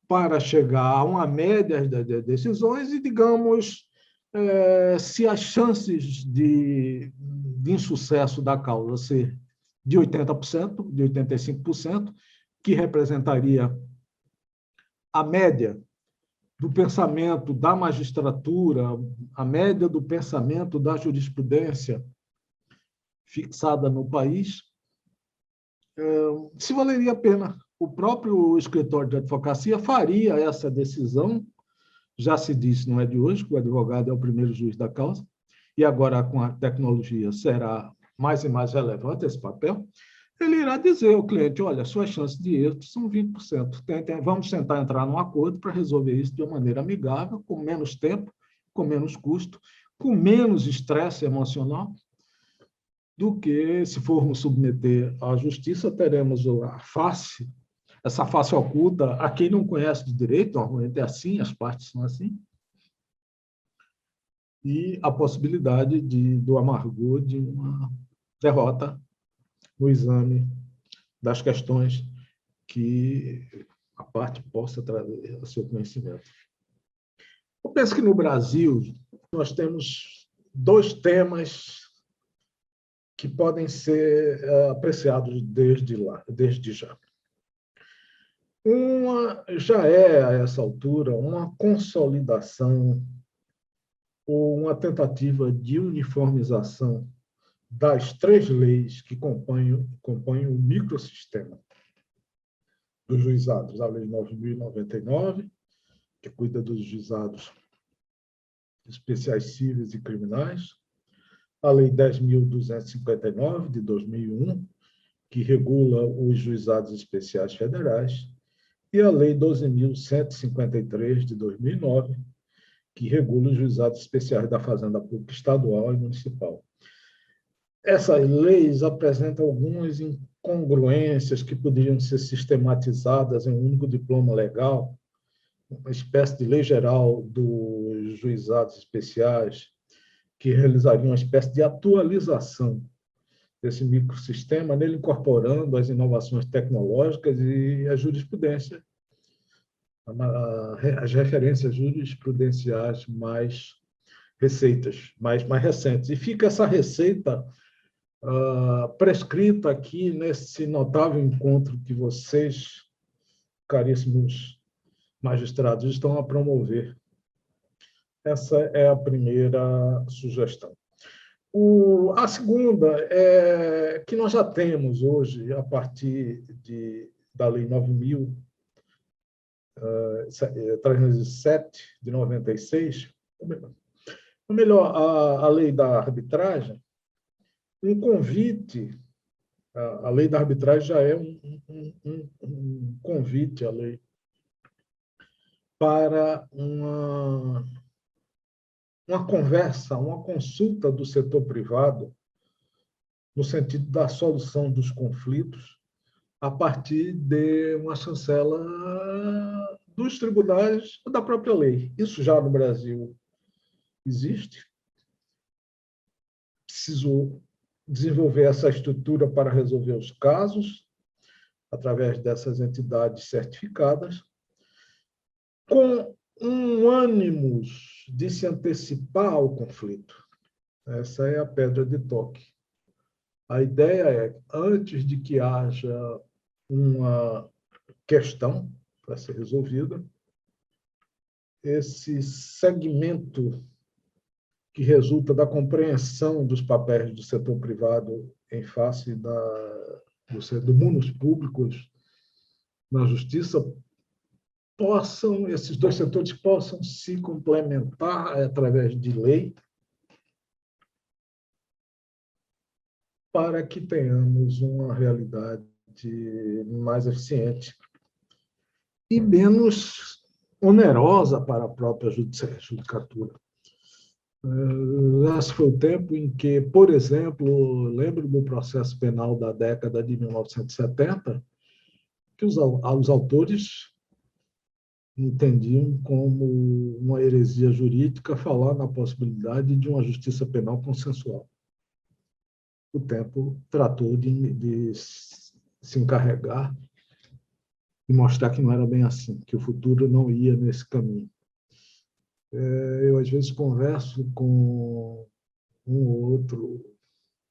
Speaker 1: para chegar a uma média de decisões e, digamos, se as chances de insucesso da causa ser de 80%, de 85%, que representaria a média do pensamento da magistratura, a média do pensamento da jurisprudência fixada no país, se valeria a pena. O próprio escritório de advocacia faria essa decisão, já se disse, não é de hoje, que o advogado é o primeiro juiz da causa, e agora com a tecnologia será mais e mais relevante esse papel, ele irá dizer ao cliente, olha, suas chances de êxito são 20%. Vamos tentar entrar num acordo para resolver isso de uma maneira amigável, com menos tempo, com menos custo, com menos estresse emocional, do que, se formos submeter à justiça, teremos essa face oculta, a quem não conhece de direito, normalmente é assim, as partes são assim, e a possibilidade do amargor de uma derrota no exame das questões que a parte possa trazer ao seu conhecimento. Eu penso que no Brasil nós temos dois temas que podem ser apreciados desde já. Uma já é, a essa altura, uma consolidação ou uma tentativa de uniformização das três leis que compõem o microsistema dos juizados. A Lei 9.099, que cuida dos juizados especiais cíveis e criminais, a Lei 10.259, de 2001, que regula os juizados especiais federais, e a Lei 12.153, de 2009, que regula os juizados especiais da Fazenda Pública Estadual e Municipal. Essas leis apresentam algumas incongruências que poderiam ser sistematizadas em um único diploma legal, uma espécie de lei geral dos juizados especiais, que realizaria uma espécie de atualização desse microsistema, nele incorporando as inovações tecnológicas e a jurisprudência, as referências jurisprudenciais mais recentes. E fica essa receita prescrita aqui nesse notável encontro que vocês, caríssimos magistrados, estão a promover. Essa é a primeira sugestão. A segunda é que nós já temos hoje, a partir da Lei 9.307, de 96, ou melhor, a Lei da Arbitragem, um convite. A Lei da Arbitragem já é um convite à lei para uma conversa, uma consulta do setor privado no sentido da solução dos conflitos a partir de uma chancela dos tribunais da própria lei. Isso já no Brasil existe. Preciso desenvolver essa estrutura para resolver os casos através dessas entidades certificadas, com um ânimo de se antecipar ao conflito. Essa é a pedra de toque. A ideia é, antes de que haja uma questão para ser resolvida, esse segmento que resulta da compreensão dos papéis do setor privado em face do mundos públicos na justiça, esses dois setores possam se complementar através de lei para que tenhamos uma realidade mais eficiente e menos onerosa para a própria judicatura. Esse foi o tempo em que, por exemplo, lembro do processo penal da década de 1970, que os autores entendiam como uma heresia jurídica falar na possibilidade de uma justiça penal consensual. O tempo tratou de se encarregar e mostrar que não era bem assim, que o futuro não ia nesse caminho. Eu, às vezes, converso com um ou outro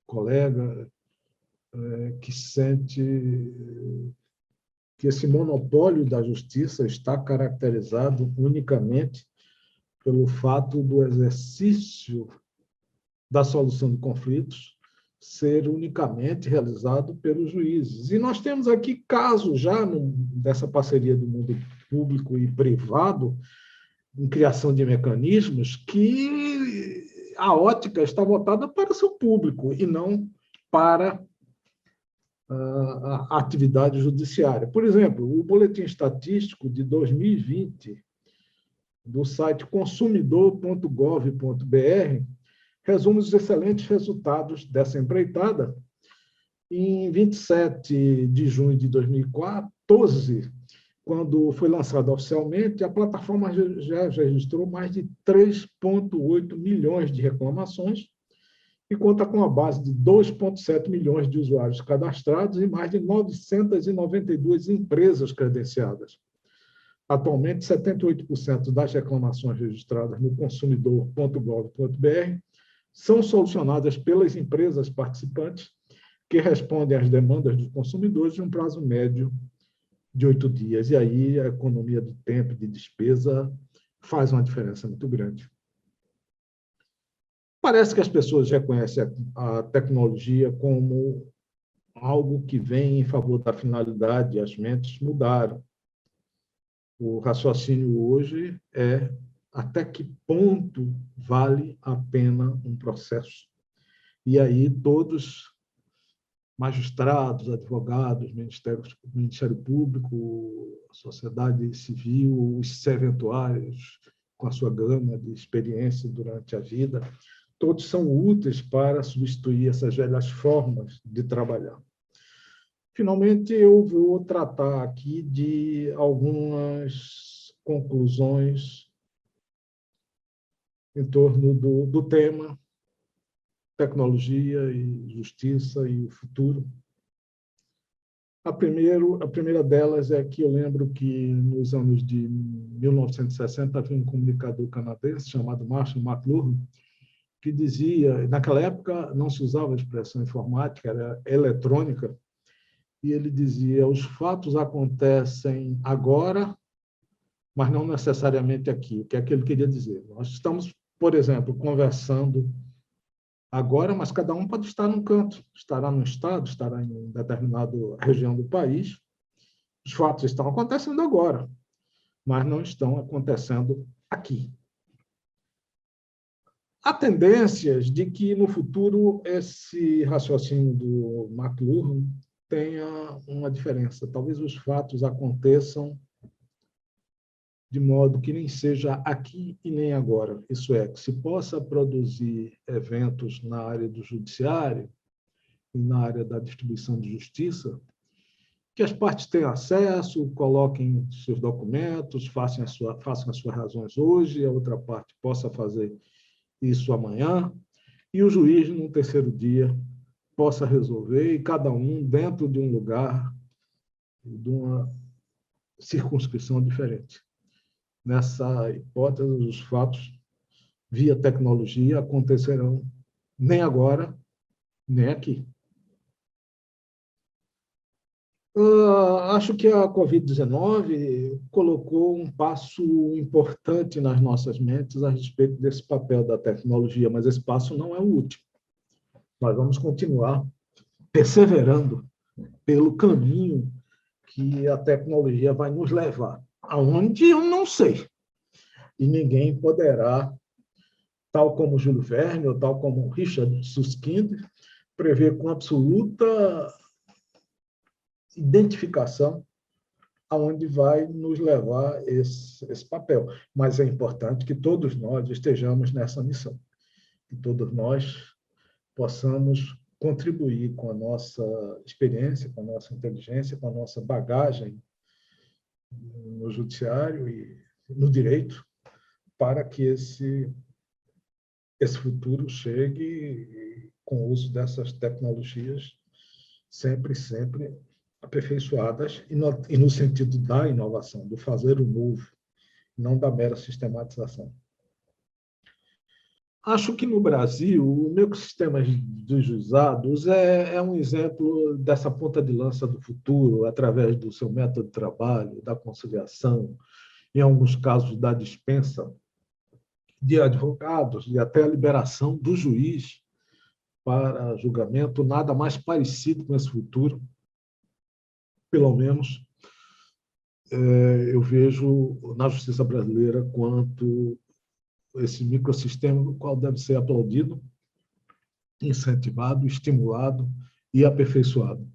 Speaker 1: colega que sente que esse monopólio da justiça está caracterizado unicamente pelo fato do exercício da solução de conflitos ser unicamente realizado pelos juízes. E nós temos aqui casos já dessa parceria do mundo público e privado em criação de mecanismos que a ótica está voltada para o seu público e não para a atividade judiciária. Por exemplo, o Boletim Estatístico de 2020 do site consumidor.gov.br resume os excelentes resultados dessa empreitada. Em 27 de junho de 2014, quando foi lançada oficialmente, a plataforma já registrou mais de 3,8 milhões de reclamações e conta com a base de 2,7 milhões de usuários cadastrados e mais de 992 empresas credenciadas. Atualmente, 78% das reclamações registradas no consumidor.gov.br são solucionadas pelas empresas participantes, que respondem às demandas dos consumidores em um prazo médio de 8 dias. E aí a economia do tempo e de despesa faz uma diferença muito grande. Parece que as pessoas reconhecem a tecnologia como algo que vem em favor da finalidade e as mentes mudaram. O raciocínio hoje é até que ponto vale a pena um processo. E aí todos, magistrados, advogados, Ministério Público, sociedade civil, os serventuários, com a sua gama de experiência durante a vida, todos são úteis para substituir essas velhas formas de trabalhar. Finalmente, eu vou tratar aqui de algumas conclusões em torno do tema tecnologia e justiça e o futuro. A primeira delas é que eu lembro que nos anos de 1960 havia um comunicador canadense chamado Marshall McLuhan, que dizia, naquela época não se usava a expressão informática, era eletrônica, e ele dizia: os fatos acontecem agora, mas não necessariamente aqui. O que é que ele queria dizer? Nós estamos, por exemplo, conversando agora, mas cada um pode estar num canto, estará num estado, estará em determinada região do país. Os fatos estão acontecendo agora, mas não estão acontecendo aqui. Há tendências de que, no futuro, esse raciocínio do McLuhan tenha uma diferença. Talvez os fatos aconteçam de modo que nem seja aqui e nem agora. Isso é, que se possa produzir eventos na área do judiciário e na área da distribuição de justiça, que as partes tenham acesso, coloquem seus documentos, façam as suas razões hoje, a outra parte possa fazer isso amanhã, e o juiz, no terceiro dia, possa resolver, e cada um dentro de um lugar, de uma circunscrição diferente. Nessa hipótese, os fatos, via tecnologia, acontecerão nem agora, nem aqui. Acho que a Covid-19 colocou um passo importante nas nossas mentes a respeito desse papel da tecnologia, mas esse passo não é o último. Nós vamos continuar perseverando pelo caminho que a tecnologia vai nos levar. Aonde eu não sei. E ninguém poderá, tal como Júlio Verne ou tal como Richard Susskind, prever com absoluta identificação aonde vai nos levar esse papel. Mas é importante que todos nós estejamos nessa missão, que todos nós possamos contribuir com a nossa experiência, com a nossa inteligência, com a nossa bagagem no judiciário e no direito, para que esse futuro chegue com o uso dessas tecnologias sempre aperfeiçoadas e no sentido da inovação, do fazer o novo, não da mera sistematização. Acho que no Brasil, o microsistema dos juizados é um exemplo dessa ponta de lança do futuro, através do seu método de trabalho, da conciliação, em alguns casos da dispensa de advogados e até a liberação do juiz para julgamento, nada mais parecido com esse futuro, pelo menos eu vejo na justiça brasileira quanto esse microsistema, no qual deve ser aplaudido, incentivado, estimulado e aperfeiçoado.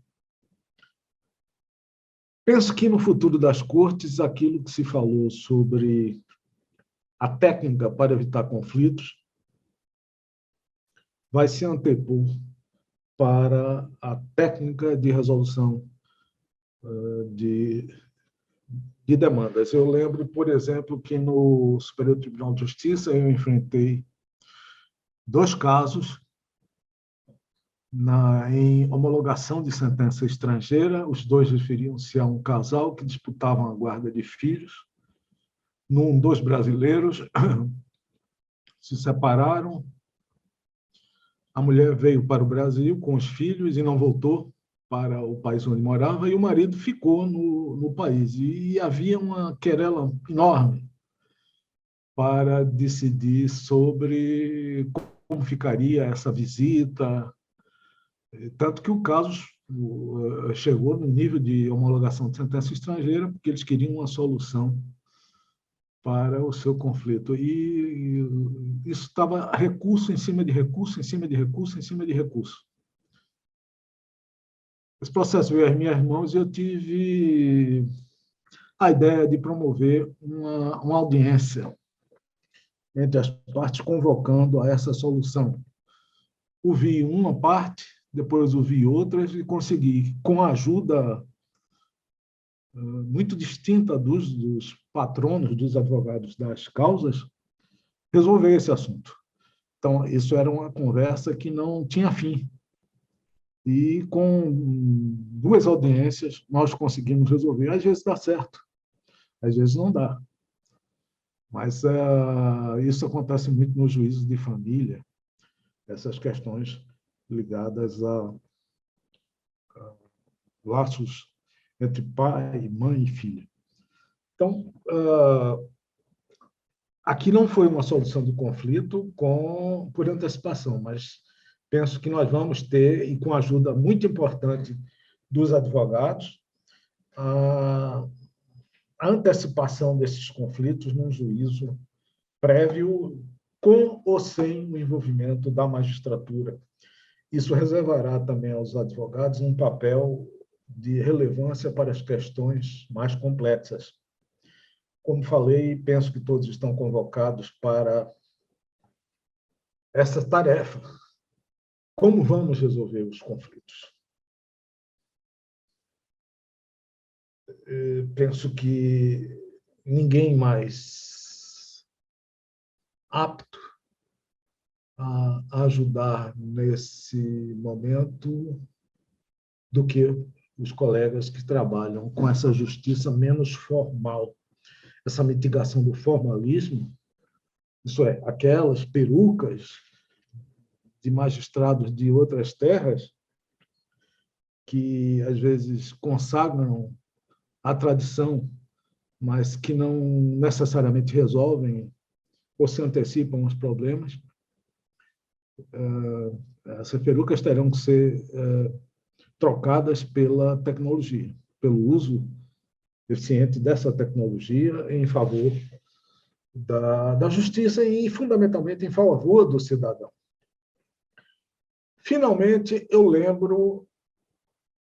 Speaker 1: Penso que no futuro das cortes, aquilo que se falou sobre a técnica para evitar conflitos vai se antepor para a técnica de resolução de demandas. Eu lembro, por exemplo, que no Superior Tribunal de Justiça eu enfrentei 2 casos em homologação de sentença estrangeira. Os 2 referiam-se a um casal que disputavam a guarda de filhos. Num, 2 brasileiros se separaram. A mulher veio para o Brasil com os filhos e não voltou para o país onde morava, e o marido ficou no país. E havia uma querela enorme para decidir sobre como ficaria essa visita, tanto que o caso chegou no nível de homologação de sentença estrangeira, porque eles queriam uma solução para o seu conflito. E isso estava recurso em cima de recurso, em cima de recurso, em cima de recurso. Esse processo veio às minhas mãos e eu tive a ideia de promover uma audiência entre as partes, convocando a essa solução. Ouvi uma parte, depois ouvi outras e consegui, com a ajuda muito distinta dos patronos, dos advogados das causas, resolver esse assunto. Então, isso era uma conversa que não tinha fim. E com 2 audiências, nós conseguimos resolver. Às vezes dá certo, às vezes não dá. Mas isso acontece muito nos juízos de família, essas questões ligadas a laços entre pai, mãe e filha. Então, aqui não foi uma solução do conflito por antecipação, mas penso que nós vamos ter, e com a ajuda muito importante dos advogados, a antecipação desses conflitos num juízo prévio, com ou sem o envolvimento da magistratura. Isso reservará também aos advogados um papel de relevância para as questões mais complexas. Como falei, penso que todos estão convocados para essa tarefa. Como vamos resolver os conflitos? Penso que ninguém mais apto a ajudar nesse momento do que os colegas que trabalham com essa justiça menos formal, essa mitigação do formalismo, isso é, aquelas perucas de magistrados de outras terras que, às vezes, consagram a tradição, mas que não necessariamente resolvem ou se antecipam os problemas. Essas perucas terão que ser trocadas pela tecnologia, pelo uso eficiente dessa tecnologia em favor da justiça e, fundamentalmente, em favor do cidadão. Finalmente, eu lembro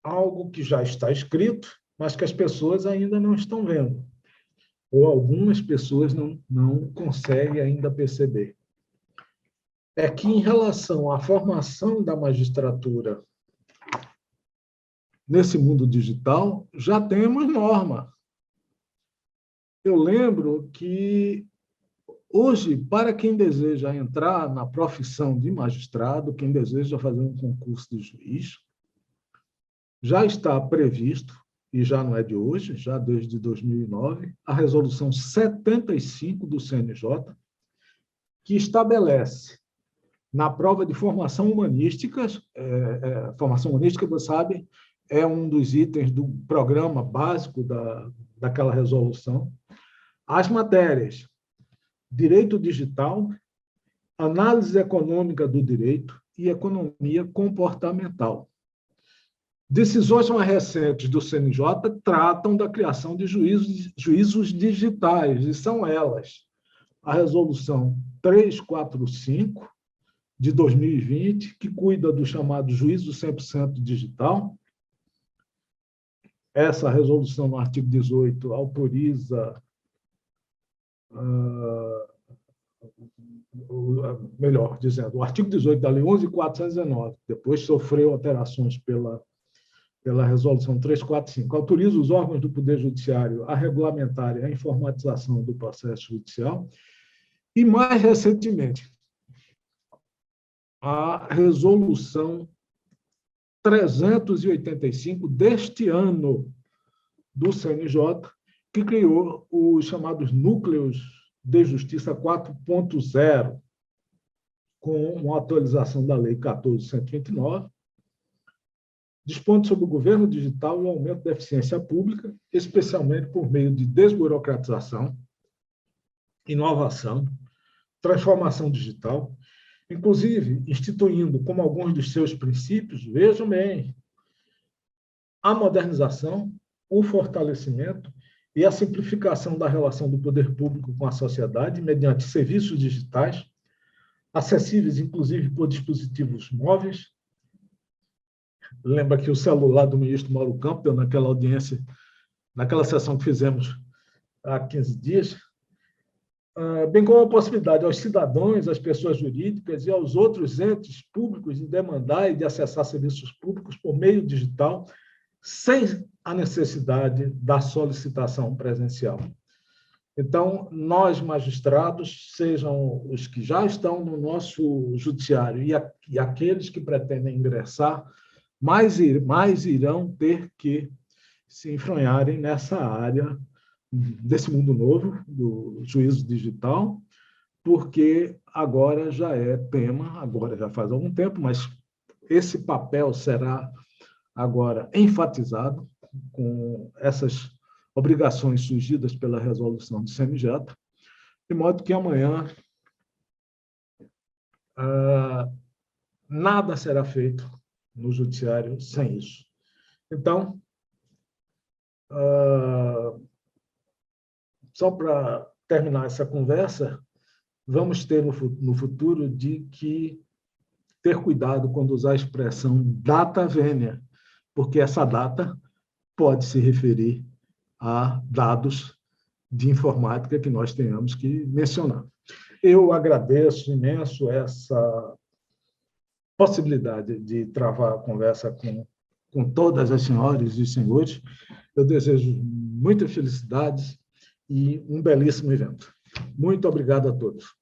Speaker 1: algo que já está escrito, mas que as pessoas ainda não estão vendo, ou algumas pessoas não conseguem ainda perceber. É que, em relação à formação da magistratura nesse mundo digital, já temos norma. Eu lembro que, hoje, para quem deseja entrar na profissão de magistrado, quem deseja fazer um concurso de juiz, já está previsto, e já não é de hoje, já desde 2009, a Resolução 75 do CNJ, que estabelece, na prova de formação humanística, formação humanística, você sabe, é um dos itens do programa básico daquela resolução, as matérias Direito Digital, Análise Econômica do Direito e Economia Comportamental. Decisões mais recentes do CNJ tratam da criação de juízos digitais, e são elas a Resolução 345, de 2020, que cuida do chamado juízo 100% digital. Essa resolução, no artigo 18, autoriza, melhor dizendo, o artigo 18 da Lei 11.419, depois sofreu alterações pela Resolução 345, autoriza os órgãos do Poder Judiciário a regulamentarem a informatização do processo judicial. E, mais recentemente, a Resolução 385 deste ano do CNJ, que criou os chamados núcleos de justiça 4.0, com uma atualização da Lei 14.129, dispondo sobre o governo digital e o aumento da eficiência pública, especialmente por meio de desburocratização, inovação, transformação digital, inclusive instituindo como alguns dos seus princípios, vejam bem, a modernização, o fortalecimento e a simplificação da relação do poder público com a sociedade mediante serviços digitais, acessíveis, inclusive, por dispositivos móveis. Lembra que o celular do ministro Mauro Campbell, naquela audiência, naquela sessão que fizemos há 15 dias, bem como a possibilidade aos cidadãos, às pessoas jurídicas e aos outros entes públicos de demandar e de acessar serviços públicos por meio digital, sem a necessidade da solicitação presencial. Então, nós, magistrados, sejam os que já estão no nosso judiciário e aqueles que pretendem ingressar, mais irão ter que se enfronharem nessa área desse mundo novo, do juízo digital, porque agora já é tema, agora já faz algum tempo, mas esse papel será agora enfatizado com essas obrigações surgidas pela resolução do CNJ, de modo que amanhã nada será feito no judiciário sem isso. Então, só para terminar essa conversa, vamos ter no futuro de que ter cuidado quando usar a expressão data vênia, porque essa data pode se referir a dados de informática que nós tenhamos que mencionar. Eu agradeço imenso essa possibilidade de travar a conversa com todas as senhoras e senhores. Eu desejo muitas felicidades e um belíssimo evento. Muito obrigado a todos.